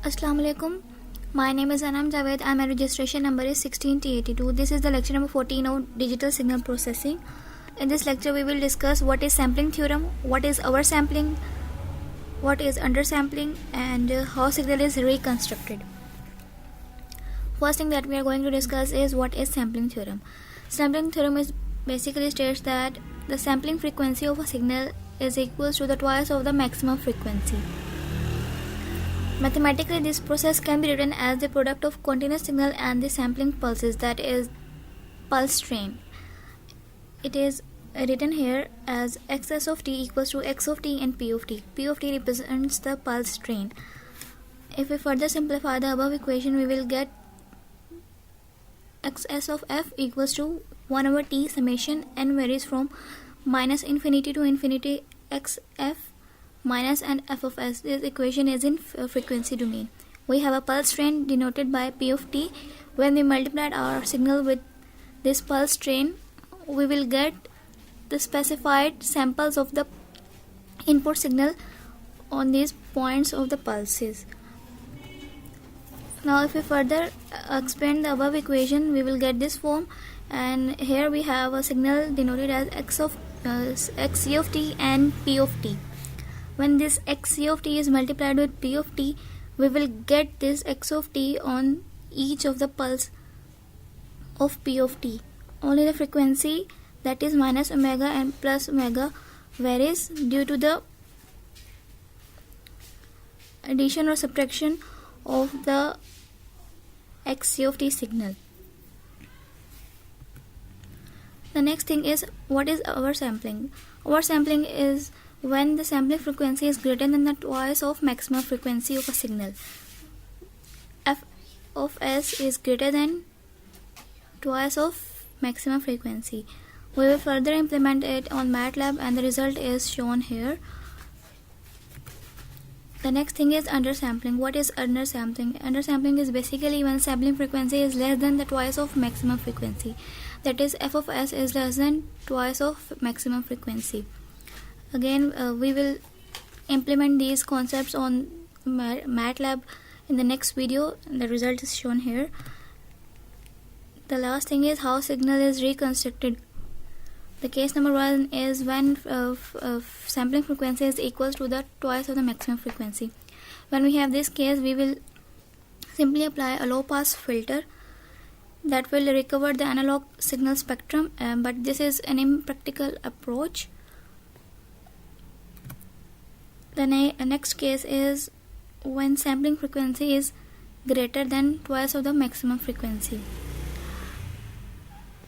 Assalamu alaikum. My name is Anam Javed and my registration number is 16T82. This is the lecture number 14 of digital signal processing. In this lecture we will discuss what is sampling theorem, what is oversampling, what is undersampling, and how signal is reconstructed. First thing that we are going to discuss is what is sampling theorem. Sampling theorem is basically states that the sampling frequency of a signal is equal to the twice of the maximum frequency. Mathematically, this process can be written as the product of continuous signal and the sampling pulses, that is pulse train. It is written here as xs of t equals to x of t and p of t. P of t represents the pulse train. If we further simplify the above equation, we will get xs of f equals to 1 over t summation n varies from minus infinity to infinity xf minus and f of s. This equation is in frequency domain. We have a pulse train denoted by p of t. When we multiply our signal with this pulse train, we will get the specified samples of the input signal on these points of the pulses. Now if we further expand the above equation, we will get this form, and here we have a signal denoted as xc of t and p of t. When this xc of t is multiplied with p of t, we will get this x of t on each of the pulse of p of t. Only the frequency, that is minus omega and plus omega, varies due to the addition or subtraction of the xc of t signal. The next thing is what is oversampling. Oversampling is when the sampling frequency is greater than the twice of maximum frequency of a signal. F of s is greater than twice of maximum frequency. We will further implement it on MATLAB and the result is shown here. The next thing is undersampling. What is undersampling? Undersampling is basically when sampling frequency is less than the twice of maximum frequency. That is, f of s is less than twice of maximum frequency. Again, we will implement these concepts on MATLAB in the next video. The result is shown here. The last thing is how signal is reconstructed. The case number 1 is when sampling frequency is equal to the twice of the maximum frequency. When we have this case, we will simply apply a low pass filter that will recover the analog signal spectrum, but this is an impractical approach. The next case is when sampling frequency is greater than twice of the maximum frequency.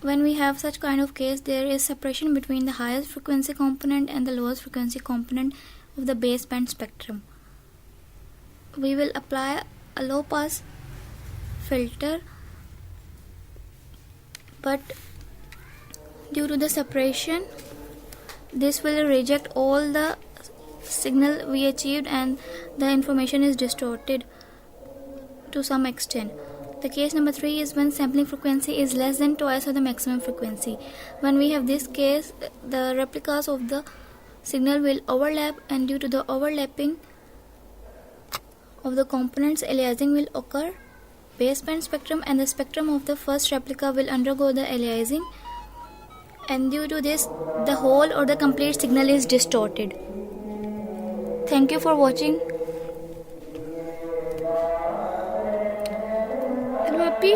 When we have such kind of case, there is separation between the highest frequency component and the lowest frequency component of the baseband spectrum. We will apply a low pass filter, but due to the separation, this will reject all the signal we achieved and the information is distorted to some extent. The case number 3 is when sampling frequency is less than twice of the maximum frequency. When we have this case, the replicas of the signal will overlap, and due to the overlapping of the components, aliasing will occur. Baseband spectrum and the spectrum of the first replica will undergo the aliasing, and due to this, the whole or the complete signal is distorted. Thank you for watching. Are you happy?